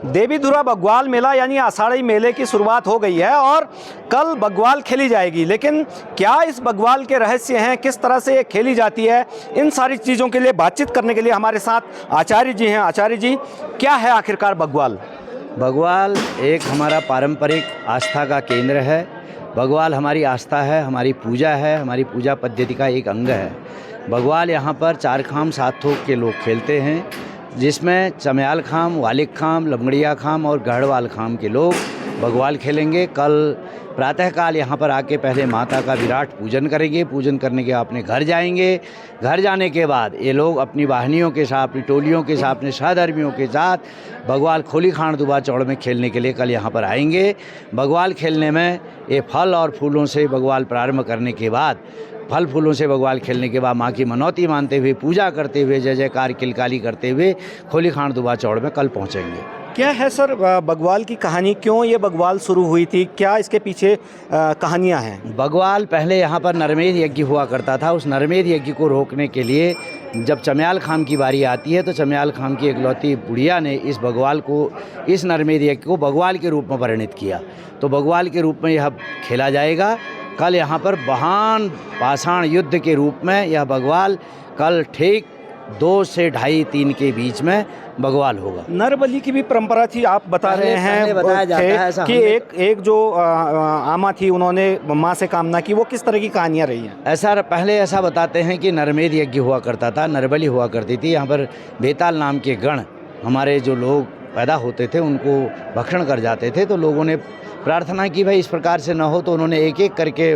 देवीधुरा बग्वाल मेला यानी आषाढ़ी मेले की शुरुआत हो गई है और कल बग्वाल खेली जाएगी। लेकिन क्या इस बग्वाल के रहस्य हैं, किस तरह से ये खेली जाती है, इन सारी चीज़ों के लिए बातचीत करने के लिए हमारे साथ आचार्य जी हैं। आचार्य जी, क्या है आखिरकार बग्वाल? बग्वाल एक हमारा पारंपरिक आस्था का केंद्र है। बग्वाल हमारी आस्था है, हमारी पूजा है, हमारी पूजा पद्धति का एक अंग है। बग्वाल यहाँ पर 4 खाम 7 थोक के लोग खेलते हैं, जिसमें चमयाल खाम, वालिक खाम, लमगड़िया खाम और गढ़वाल खाम के लोग बग्वाल खेलेंगे। कल प्रातःकाल यहाँ पर आके पहले माता का विराट पूजन करेंगे। पूजन करने के अपने घर जाएंगे। घर जाने के बाद ये लोग अपनी वाहनियों के साथ, अपनी टोलियों के साथ, अपने सहधर्मियों के साथ बग्वाल खोली खांड दुबा चौड़ में खेलने के लिए कल यहाँ पर आएंगे। बग्वाल खेलने में ये फल और फूलों से बग्वाल प्रारंभ करने के बाद, फल फूलों से बग्वाल खेलने के बाद माँ की मनौती मानते हुए, पूजा करते हुए, जय जयकार किलकाली करते हुए खोली खांड दुबा चौड़ में कल पहुँचेंगे। क्या है सर बग्वाल की कहानी? क्यों ये बग्वाल शुरू हुई थी? क्या इसके पीछे कहानियाँ हैं? बग्वाल पहले यहाँ पर नरमेध यज्ञ हुआ करता था। उस नरमेध यज्ञ को रोकने के लिए जब चमयाल खाम की बारी आती है तो चमयाल खाम की इकलौती बुढ़िया ने इस बग्वाल को, इस नरमेध यज्ञ को बग्वाल के रूप में परिणित किया। तो बग्वाल के रूप में यह खेला जाएगा। कल यहाँ पर महान पाषाण युद्ध के रूप में यह बग्वाल कल ठीक 2 से 2:30-3 के बीच में बग्वाल होगा। नरबलि की भी परंपरा थी, आप बता रहे हैं बताया जाता है ऐसा कि एक जो आमा थी, उन्होंने माँ से कामना की। वो किस तरह की कहानियाँ रही हैं? ऐसा पहले ऐसा बताते हैं कि नरमेध यज्ञ हुआ करता था, नरबलि हुआ करती थी। यहाँ पर बेताल नाम के गण, हमारे जो लोग पैदा होते थे, उनको भक्षण कर जाते थे। तो लोगों ने प्रार्थना की भाई इस प्रकार से न हो, तो उन्होंने एक एक करके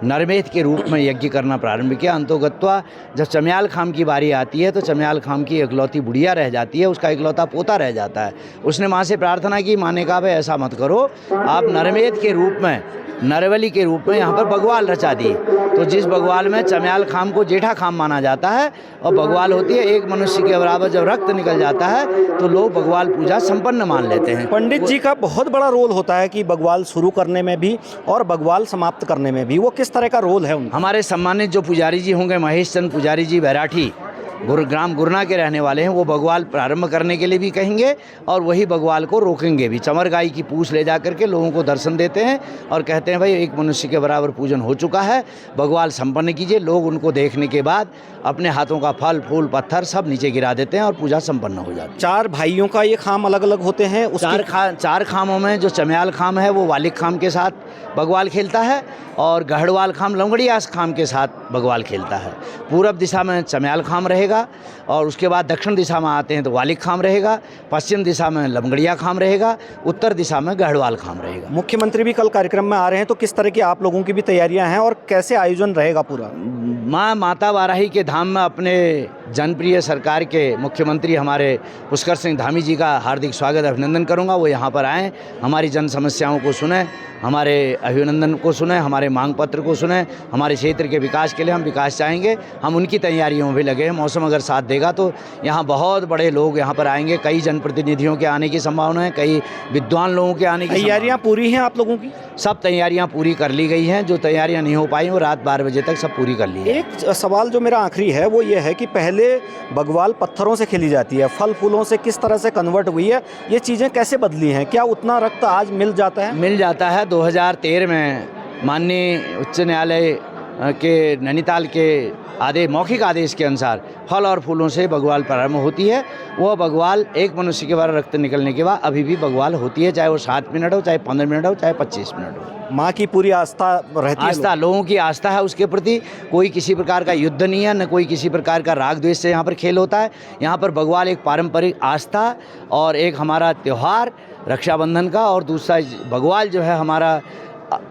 नरमेध के रूप में यज्ञ करना प्रारंभ किया। अंतोगत्वा जब चमयाल खाम की बारी आती है तो चमयाल खाम की इकलौती बुढ़िया रह जाती है, उसका इकलौता पोता रह जाता है। उसने माँ से प्रार्थना की, माँ ने कहा भाई ऐसा मत करो, आप नरमेध के रूप में, नरबलि के रूप में यहाँ पर बग्वाल रचा दिए। तो जिस बग्वाल में चमयाल खाम को जेठा खाम माना जाता है और बग्वाल होती है एक मनुष्य के बराबर, जब रक्त निकल जाता है तो लोग बग्वाल पूजा संपन्न मान लेते हैं। पंडित जी का बहुत बड़ा रोल होता है कि बग्वाल शुरू करने में भी और बग्वाल समाप्त करने में भी। वो किस तरह का रोल है उनका? हमारे सम्मानित जो पुजारी जी होंगे, महेश चंद पुजारी जी बैराठी, गुरुग्राम गुरना के रहने वाले हैं, वो बग्वाल प्रारंभ करने के लिए भी कहेंगे और वही बग्वाल को रोकेंगे भी। चमर गाय की पूंछ ले जा करके लोगों को दर्शन देते हैं और कहते हैं भाई एक मनुष्य के बराबर पूजन हो चुका है, बग्वाल संपन्न कीजिए। लोग उनको देखने के बाद अपने हाथों का फल फूल पत्थर सब नीचे गिरा देते हैं और पूजा संपन्न हो जाती है। 4 भाइयों का ये खाम अलग अलग होते हैं। 4 खामों में जो चमयाल खाम है वो वालिक खाम के साथ बग्वाल खेलता है और गढ़वाल खाम लमगड़िया खाम के साथ बग्वाल खेलता है। पूरब दिशा में चमयाल खाम रहेगा और उसके बाद दक्षिण दिशा में आते हैं तो वालिक खाम रहेगा, पश्चिम दिशा में लमगड़िया खाम रहेगा, उत्तर दिशा में गढ़वाल खाम रहेगा। मुख्यमंत्री भी कल कार्यक्रम में आ रहे हैं, तो किस तरह की आप लोगों की भी तैयारियां हैं और कैसे आयोजन रहेगा पूरा? माता वाराही के धाम में अपने जनप्रिय सरकार के मुख्यमंत्री हमारे पुष्कर सिंह धामी जी का हार्दिक स्वागत अभिनंदन करूंगा। वो यहाँ पर आएँ, हमारी जन समस्याओं को सुने, हमारे अभिनंदन को सुने, हमारे मांग पत्र को सुने। हमारे क्षेत्र के विकास के लिए हम विकास चाहेंगे, हम उनकी तैयारियों में भी लगे हैं। मौसम अगर साथ देगा तो यहाँ बहुत बड़े लोग यहाँ पर आएंगे। कई जनप्रतिनिधियों के आने की संभावना है, कई विद्वान लोगों के आने की। तैयारियाँ पूरी हैं आप लोगों की? सब तैयारियाँ पूरी कर ली गई हैं। जो तैयारियाँ नहीं हो पाई वो रात 12 बजे तक सब पूरी कर ली है। एक सवाल जो मेरा आखिरी है वो ये है कि पहले बग्वाल पत्थरों से खेली जाती है, फल फूलों से किस तरह से कन्वर्ट हुई है, ये चीज़ें कैसे बदली हैं? क्या उतना रक्त आज मिल जाता है? मिल जाता है। 2013 में माननीय उच्च न्यायालय के नैनीताल के मौखिक आदेश के अनुसार फल और फूलों से बग्वाल प्रारंभ होती है। वह बग्वाल एक मनुष्य के बारे रक्त निकलने के बाद अभी भी बग्वाल होती है, चाहे वो 7 मिनट हो, चाहे 15 मिनट हो, चाहे 25 मिनट हो। माँ की पूरी आस्था रहती है, आस्था लोगों की आस्था है उसके प्रति। कोई किसी प्रकार का युद्ध नहीं है, न कोई किसी प्रकार का राग द्वेष से यहाँ पर खेल होता है। यहाँ पर बग्वाल एक पारंपरिक आस्था और एक हमारा त्यौहार रक्षाबंधन का, और दूसरा बग्वाल जो है हमारा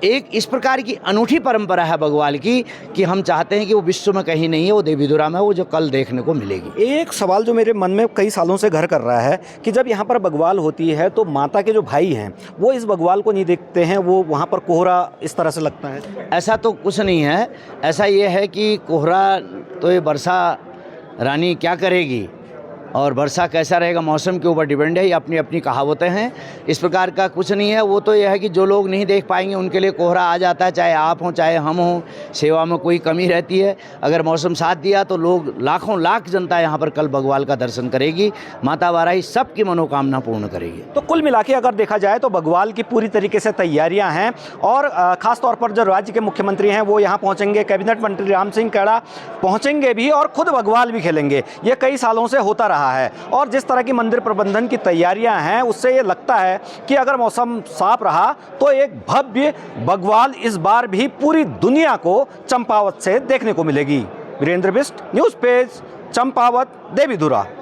एक इस प्रकार की अनूठी परंपरा है बग्वाल की कि हम चाहते हैं कि वो विश्व में कहीं नहीं है, वो देवीधुरा में, वो जो कल देखने को मिलेगी। एक सवाल जो मेरे मन में कई सालों से घर कर रहा है कि जब यहाँ पर बग्वाल होती है तो माता के जो भाई हैं वो इस बग्वाल को नहीं देखते हैं, वो वहाँ पर कोहरा इस तरह से लगता है। ऐसा तो कुछ नहीं है। ऐसा ये है कि कोहरा तो ये वर्षा रानी क्या करेगी, और वर्षा कैसा रहेगा मौसम के ऊपर डिपेंड है, ये अपनी अपनी कहावतें हैं। इस प्रकार का कुछ नहीं है। वो तो यह है कि जो लोग नहीं देख पाएंगे उनके लिए कोहरा आ जाता है, चाहे आप हों चाहे हम हों, सेवा में कोई कमी रहती है। अगर मौसम साथ दिया तो लोग लाखों लाख जनता यहाँ पर कल बग्वाल का दर्शन करेगी, माता वाराही सबकी मनोकामना पूर्ण करेगी। तो कुल मिला के अगर देखा जाए तो बग्वाल की पूरी तरीके से तैयारियां हैं और ख़ास तौर पर जो राज्य के मुख्यमंत्री हैं वो यहाँ पहुँचेंगे, कैबिनेट मंत्री राम सिंह खेड़ा पहुँचेंगे भी और खुद बग्वाल भी खेलेंगे। ये कई सालों से होता रहा है और जिस तरह की मंदिर प्रबंधन की तैयारियां हैं उससे ये लगता है कि अगर मौसम साफ रहा तो एक भव्य बग्वाल इस बार भी पूरी दुनिया को चंपावत से देखने को मिलेगी। Virendra Bisht, news page, Champawat, Devidhura.